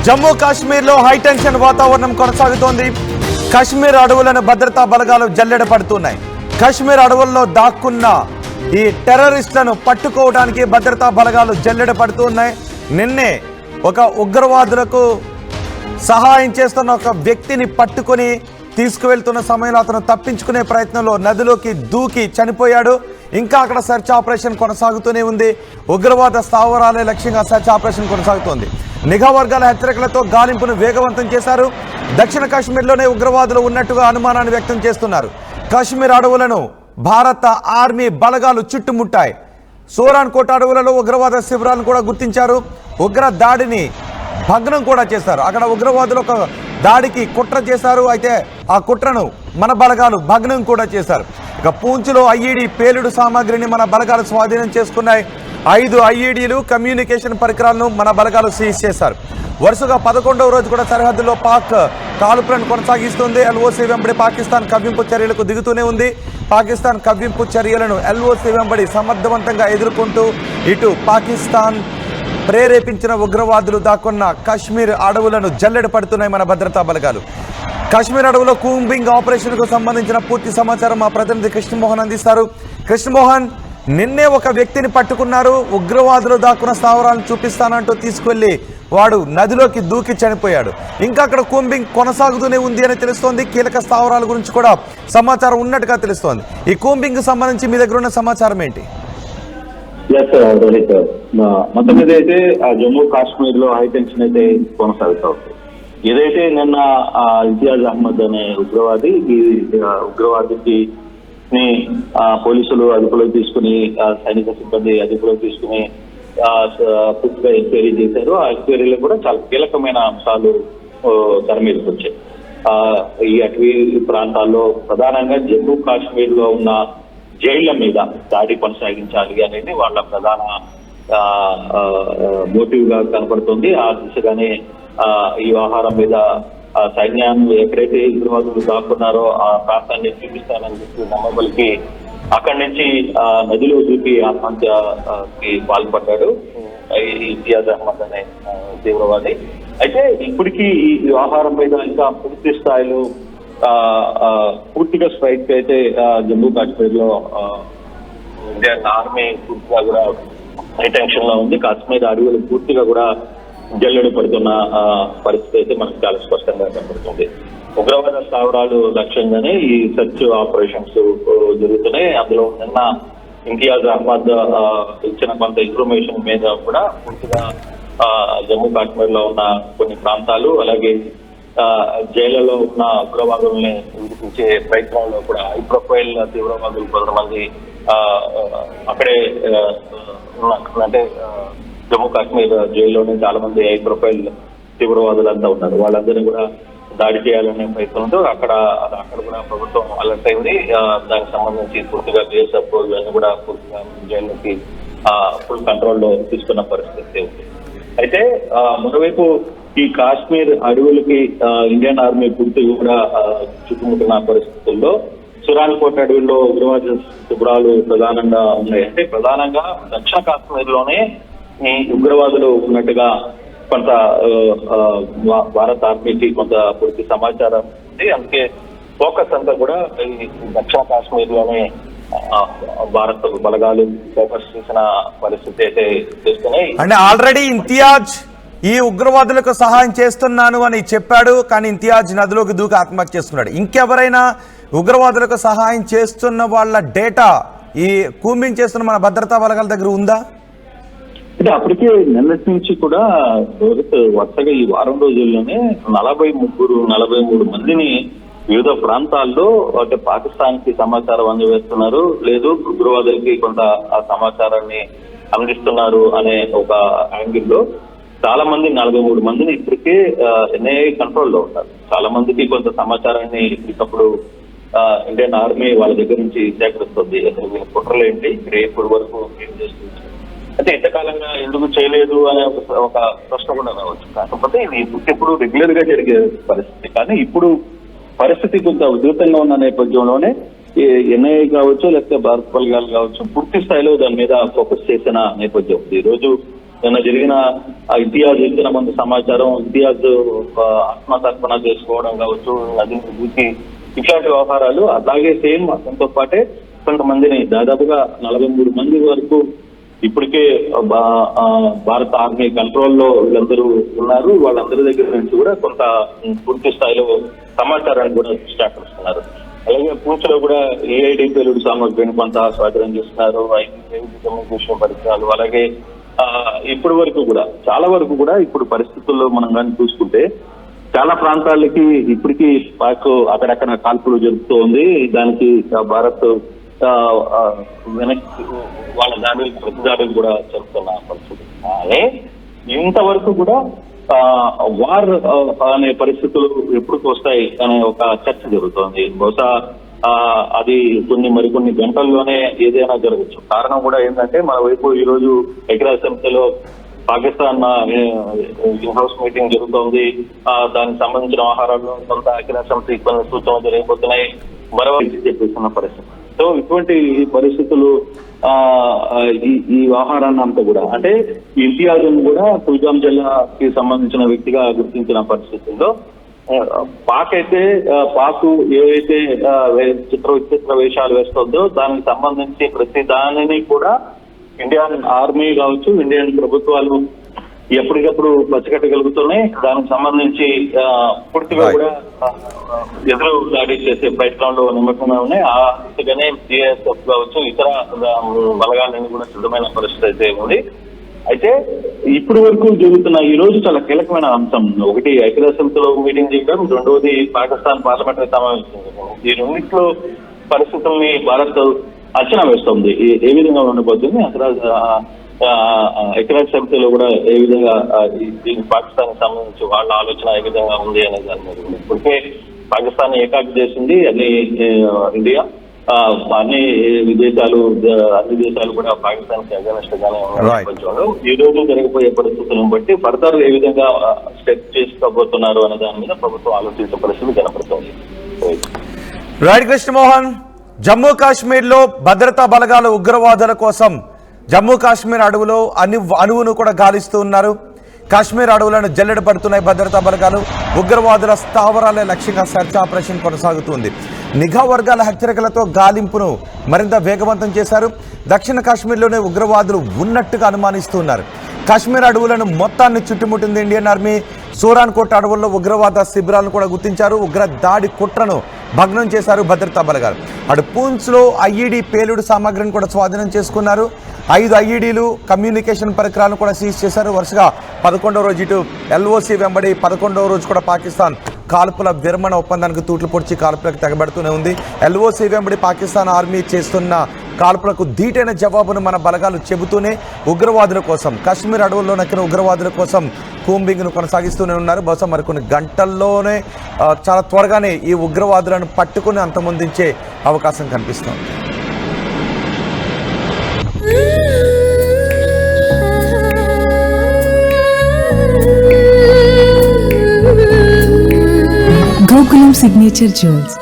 జమ్మూ కాశ్మీర్లో హైటెన్షన్ వాతావరణం కొనసాగుతోంది. కాశ్మీర్ అడవులను భద్రతా బలగాలు జల్లెడ పడుతున్నాయి. కాశ్మీర్ అడవుల్లో దాక్కున్న ఈ టెర్రరిస్టులను పట్టుకోవడానికి భద్రతా బలగాలు జల్లెడ పడుతున్నాయి. నిన్నే ఒక ఉగ్రవాదులకు సహాయం చేస్తున్న ఒక వ్యక్తిని పట్టుకొని తీసుకువెళ్తున్న సమయంలో అతను తప్పించుకునే ప్రయత్నంలో నదిలోకి దూకి చనిపోయాడు. ఇంకా అక్కడ సెర్చ్ ఆపరేషన్ కొనసాగుతూనే ఉంది. ఉగ్రవాద స్థావరాలే లక్ష్యంగా సెర్చ్ ఆపరేషన్ కొనసాగుతోంది. నిఘా వర్గాల హెచ్చరికలతో గాలింపును వేగవంతం చేశారు. దక్షిణ కాశ్మీర్లోనే ఉగ్రవాదులు ఉన్నట్టుగా అనుమానాన్ని వ్యక్తం చేస్తున్నారు. కాశ్మీర్ అడవులను భారత ఆర్మీ బలగాలు చుట్టుముట్టాయి. సోరాన్ కోట అడవులలో ఉగ్రవాద శిబిరాలను కూడా గుర్తించారు. ఉగ్ర దాడిని భగ్నం కూడా చేశారు. అక్కడ ఉగ్రవాదులు ఒక దాడికి కుట్ర చేశారు. అయితే ఆ కుట్రను మన బలగాలు భగ్నం కూడా చేశారు. ఇక పూంచ్లో ఐఈడి పేలుడు సామాగ్రిని మన బలగాలు స్వాధీనం చేసుకున్నాయి. 5 ఐఈడీలు కమ్యూనికేషన్ పరికరాలను మన బలగాలు సీజ్ చేశారు. వరుసగా 11వ రోజు కూడా సరిహద్దులో పాక్ కాల్పులను కొనసాగిస్తుంది. ఎల్ఓసీ వెంబడి పాకిస్తాన్ కవ్వింపు చర్యలకు దిగుతూనే ఉంది. పాకిస్తాన్ కవ్వింపు చర్యలను ఎల్ఓసీ వెంబడి సమర్థవంతంగా ఎదుర్కొంటూ ఇటు పాకిస్తాన్ ప్రేరేపించిన ఉగ్రవాదులు దాక్కున్న కాశ్మీర్ అడవులను జల్లెడ పడుతున్నాయి మన భద్రతా బలగాలు. కాశ్మీర్ అడవులో కూంబింగ్ ఆపరేషన్కు సంబంధించిన పూర్తి సమాచారం మా ప్రతినిధి కృష్ణమోహన్ అందిస్తారు. కృష్ణమోహన్, నిన్నే ఒక వ్యక్తిని పట్టుకున్నారు. ఉగ్రవాదులు దాక్కున్న స్థావరాలను చూపిస్తానంటూ తీసుకువెళ్లి వాడు నదిలోకి దూకి చనిపోయాడు. ఇంకా అక్కడ కూంబింగ్ కొనసాగుతూనే ఉంది అని తెలుస్తోంది. కీలక స్థావరాల గురించి కూడా సమాచారం ఉన్నట్టుగా తెలుస్తోంది. ఈ కూంబింగ్ సంబంధించి మీ దగ్గర ఉన్న సమాచారం ఏంటి? రోహిత్, మొత్తం మీద అయితే జమ్మూ కాశ్మీర్ లో హైటెన్షన్ అయితే కొనసాగుతా ఉంది. ఏదైతే నిన్న ఇంతియాజ్ అహ్మద్ అనే ఉగ్రవాది, ఈ ఉగ్రవాదికి పోలీసులు అదుపులోకి తీసుకుని, సైనిక సిబ్బంది అదుపులోకి తీసుకుని పూర్తిగా ఎంక్వైరీ చేశారు. ఆ ఎంక్వైరీలో కూడా చాలా కీలకమైన అంశాలు తెర మీదకి వచ్చాయి. ఈ అటవీ ప్రాంతాల్లో ప్రధానంగా జమ్మూ కాశ్మీర్ లో ఉన్న జైళ్ల మీద దాడి కొనసాగించాలి అనేది వాళ్ళ ప్రధాన మోటివ్ గా కనపడుతుంది. ఆ దిశగానే ఈ వ్యవహారం మీద సైన్యాన్ని ఎక్కడైతే ఉగ్రవాదులు దాక్కున్నారో ఆ ప్రాంతాన్ని చూపిస్తానని చెప్పి నమ్మబలికి అక్కడి నుంచి నదిలో దూకి ఆత్మహత్యకి పాల్పడ్డాడు ఇంతియాజ్ అహ్మద్ అనే తీవ్రవాది. అయితే ఇప్పటికీ ఈ వ్యవహారం మీద ఇంకా పూర్తి స్థాయిలో పూర్తిగా స్ట్రైక్ అయితే జమ్మూ కాశ్మీర్ లో ఇండియన్ ఆర్మీ పూర్తిగా కూడా హైటెన్షన్ లో ఉంది. కాశ్మీర్ అడవులు పూర్తిగా కూడా జల్లెడ పడుతున్న పరిస్థితి అయితే మనకు చాలా స్పష్టంగా కనబడుతుంది. ఉగ్రవాద స్థావరాలు లక్ష్యంగానే ఈ సెర్చ్ ఆపరేషన్స్ జరుగుతున్నాయి. అందులో నిన్న ఇంతియాజ్ అహ్మద్ ఇచ్చిన కొంత ఇన్ఫర్మేషన్ మీద కూడా పూర్తిగా జమ్మూ కాశ్మీర్ లో ఉన్న కొన్ని ప్రాంతాలు, అలాగే జైళ్లలో ఉన్న ఉగ్రవాదుల్ని విడిపించే ప్రయత్నంలో కూడా హై ప్రొఫైల్ తీవ్రవాదులు కొంతమంది అక్కడే అంటే జమ్మూ కాశ్మీర్ జైల్లోనే చాలా మంది హై ప్రొఫైల్ తీవ్రవాదులు అంతా ఉన్నారు. వాళ్ళందరినీ కూడా దాడి చేయాలనే ప్రయత్నంతో అక్కడ కూడా ప్రభుత్వం అలర్ట్ అయింది. దానికి సంబంధించి పూర్తిగా బీఎస్ఎఫ్ ఇవన్నీ కూడా పూర్తిగా జైల్లోకి ఫుల్ కంట్రోల్లో తీసుకున్న పరిస్థితి ఉంది. అయితే మరోవైపు ఈ కాశ్మీర్ అడవులకి ఇండియన్ ఆర్మీ పూర్తిగా కూడా చుట్టుముట్టిన పరిస్థితుల్లో సురాన్ కోట అడవుల్లో ఉగ్రవాద శిబిరాలు ప్రధానంగా ఉన్నాయి. అంటే ప్రధానంగా దక్షిణ కాశ్మీర్ లోనే ఈ ఉగ్రవాదులు ఉన్నట్టుగా కొంత భారత ఆర్మీకి కొంత పూర్తి సమాచారం ఉంది. అందుకే ఫోకస్ అంతా కూడా ఈ దక్షిణ కాశ్మీర్ లోనే భారత బలగాలు ఫోకస్ చేసిన పరిస్థితి అయితే చేస్తున్నాయి. అంటే ఆల్రెడీ ఇంతియాజ్ ఈ ఉగ్రవాదులకు సహాయం చేస్తున్నాను అని చెప్పాడు, కానీ ఇంతియాజ్ నదిలోకి దూకి ఆత్మహత్య చేసుకున్నాడు. ఇంకెవరైనా ఉగ్రవాదులకు సహాయం చేస్తున్న వాళ్ళ డేటా ఈ కూంబింగ్ చేస్తున్న మన భద్రతా బలగాల దగ్గర ఉందా? అంటే అప్పటికే నిన్నటి నుంచి కూడా వరుసగా ఈ వారం రోజుల్లోనే 43 మందిని వివిధ ప్రాంతాల్లో అంటే పాకిస్తాన్ కి సమాచారం అందజేస్తున్నారు, లేదు ఉగ్రవాదులకి కొంత ఆ సమాచారాన్ని అందిస్తున్నారు అనే ఒక యాంగిల్లో చాలా మంది 43 మందిని ఇప్పటికే ఎన్ఐఏ కంట్రోల్లో ఉన్నారు. చాలా మందికి కొంత సమాచారాన్ని ఇప్పటికప్పుడు ఇండియన్ ఆర్మీ వాళ్ళ దగ్గర నుంచి సేకరిస్తుంది. అసలు కుట్రలు ఏంటి, రేపటి వరకు ఏం చేస్తుంది, అంటే ఎంతకాలంగా ఎందుకు చేయలేదు అనే ఒక ప్రశ్న కూడా రావచ్చు. కాకపోతే ఇది ఇప్పుడు రెగ్యులర్ గా జరిగే పరిస్థితి. కానీ ఇప్పుడు పరిస్థితి కొంత ఉధృతంగా ఉన్న నేపథ్యంలోనే ఎన్ఐఏ కావచ్చు, లేకపోతే భారత బలగాలు కావచ్చు పూర్తి స్థాయిలో దాని మీద ఫోకస్ చేసిన నేపథ్యం. ఈ రోజు నిన్న జరిగిన ఇంతియాజ్ ఇచ్చిన మంది సమాచారం, ఇంతియాజ్ ఆత్మతర్పణ చేసుకోవడం కావచ్చు, నదిని దూకి ఇట్లాంటి వ్యవహారాలు, అలాగే సేమ్ అతనితో పాటే కొంతమందిని దాదాపుగా 43 మంది వరకు ఇప్పటికే భారత ఆర్మీ కంట్రోల్లో వీళ్ళందరూ ఉన్నారు. వాళ్ళందరి దగ్గర నుంచి కూడా కొంత పూర్తి స్థాయిలో సమాచారాన్ని కూడా సేకరిస్తున్నారు. అలాగే పూంచ్లో కూడా ఏఐడి పేలుడు సామగ్రిని కొంత స్వాధీనం చేస్తున్నారు, కమ్యూనికేషన్ పరికరాలు. అలాగే ఇప్పటి వరకు కూడా చాలా వరకు కూడా ఇప్పుడు పరిస్థితుల్లో మనం కానీ చూసుకుంటే చాలా ప్రాంతాలకి ఇప్పటికీ పాక్ అక్కడక్కడ కాల్పులు జరుపుతూ ఉంది. దానికి భారత్ వెనక్కి వాళ్ళ దాడులు ప్రతిదాడులు కూడా జరుగుతున్న పరిస్థితి. కానీ ఇంతవరకు కూడా వార్ అనే పరిస్థితులు ఎప్పుడు వస్తాయి అనే ఒక చర్చ జరుగుతోంది. బహుశా అది మరికొన్ని గంటల్లోనే ఏదైనా జరగచ్చు. కారణం కూడా ఏంటంటే మన వైపు ఈ రోజు ఐక్యరాజ్య సమితిలో పాకిస్తాన్ హౌస్ మీటింగ్ జరుగుతోంది. దానికి సంబంధించిన వ్యవహారాల్లో కొంత ఐక్యరాజ్య సమితి కొన్ని సూచనలు జరిగిపోతున్నాయి. మరోవైపు చెప్పేస్తున్న పరిస్థితి. సో ఇటువంటి పరిస్థితులు ఈ వ్యవహారాన్ని అంతా కూడా అంటే ఇంతియాజ్ను కూడా కుల్గాం జిల్లాకి సంబంధించిన వ్యక్తిగా గుర్తించిన పరిస్థితుల్లో పాక్ ఏవైతే విచిత్ర వేషాలు వేస్తుందో దానికి సంబంధించి ప్రతి దానిని కూడా ఇండియన్ ఆర్మీ కావచ్చు, ఇండియన్ ప్రభుత్వాలు ఎప్పటికప్పుడు పచ్చగట్టగలుగుతున్నాయి. దానికి సంబంధించి పూర్తిగా కూడా ఎదురు దాడి చేసే ప్రయత్నంలో నిమగ్నమై ఉన్నాయి. ఆ దిశగానే సిఐఎస్ఎఫ్ కావచ్చు, ఇతర బలగాలని కూడా సిద్ధమైన పరిస్థితి అయితే ఉంది. అయితే ఇప్పటి వరకు జరుగుతున్న ఈ రోజు చాలా కీలకమైన అంశం. ఒకటి ఐక్యరాజ్య సమితిలో మీటింగ్ చేయడం, రెండవది పాకిస్తాన్ పార్లమెంటరీ సమావేశం. ఈ రెండింటిలో పరిస్థితుల్ని భారత్ అంచనా వేస్తుంది. ఏ విధంగా ఉండబోతుంది, ఐక్యరాజ్య సమితిలో కూడా ఏ విధంగా పాకిస్తాన్ కి సంబంధించి వాళ్ళ ఆలోచన ఏ విధంగా ఉంది అనే దాని మీద ఇప్పటికే పాకిస్తాన్ ఏకాకి చేసింది. ఇండియా అన్ని దేశాలు కూడా పాకిస్తాన్ కి అగెనిస్ట్ గానే ఉన్నారు. ఈ రోజు జరగబోయే పరిస్థితులను బట్టి ఫర్దర్ ఏ విధంగా స్టెప్ చేసుకోబోతున్నారు అనే దాని మీద ప్రభుత్వం ఆలోచించే పరిస్థితి కనపడుతుంది. రైట్ కృష్ణమోహన్, జమ్మూ కాశ్మీర్ లో భద్రతా బలగాల ఉగ్రవాదుల కోసం జమ్మూ కాశ్మీర్ అడవులో అణువును కూడా గాలిస్తూ ఉన్నారు. కాశ్మీర్ అడవులను జల్లెడ పడుతున్నాయి భద్రతా బలగాలు. ఉగ్రవాదుల స్థావరాలే లక్ష్యంగా సెర్చ్ ఆపరేషన్ కొనసాగుతుంది. నిఘా వర్గాల హెచ్చరికలతో గాలింపును మరింత వేగవంతం చేశారు. దక్షిణ కాశ్మీర్లోనే ఉగ్రవాదులు ఉన్నట్టుగా అనుమానిస్తున్నారు. కాశ్మీర్ అడవులను మొత్తాన్ని చుట్టుముట్టింది ఇండియన్ ఆర్మీ. సూరాన్కోట్ అడవుల్లో ఉగ్రవాద శిబిరాలను కూడా గుర్తించారు. ఉగ్ర దాడి కుట్రను భగ్నం చేశారు భద్రతా బలగాలు. అటు పూంచ్లో ఐఈడీ పేలుడు సామాగ్రిని కూడా స్వాధీనం చేసుకున్నారు. 5 ఐఈడీలు, కమ్యూనికేషన్ పరికరాలను కూడా సీజ్ చేశారు. వరుసగా 11వ రోజు ఇటు ఎల్ఓసి వెంబడి 11వ రోజు కూడా పాకిస్తాన్ కాల్పుల విరమణ ఒప్పందానికి తూట్లు పొడిచి కాల్పులకు తెగబడుతూనే ఉంది. ఎల్ఓసి వెంబడి పాకిస్తాన్ ఆర్మీ చేస్తున్న కాల్పులకు ధీటైన జవాబును మన బలగాలు చెబుతూనే ఉగ్రవాదుల కోసం, కాశ్మీర్ అడవుల్లో నక్కిన ఉగ్రవాదుల కోసం కూంబింగ్ను కొనసాగిస్తూనే ఉన్నారు. బహుశా మరికొన్ని గంటల్లోనే చాలా త్వరగానే ఈ ఉగ్రవాదులను పట్టుకుని అంతమొందించే అవకాశం కనిపిస్తోంది. Gokulam Signature Jewels.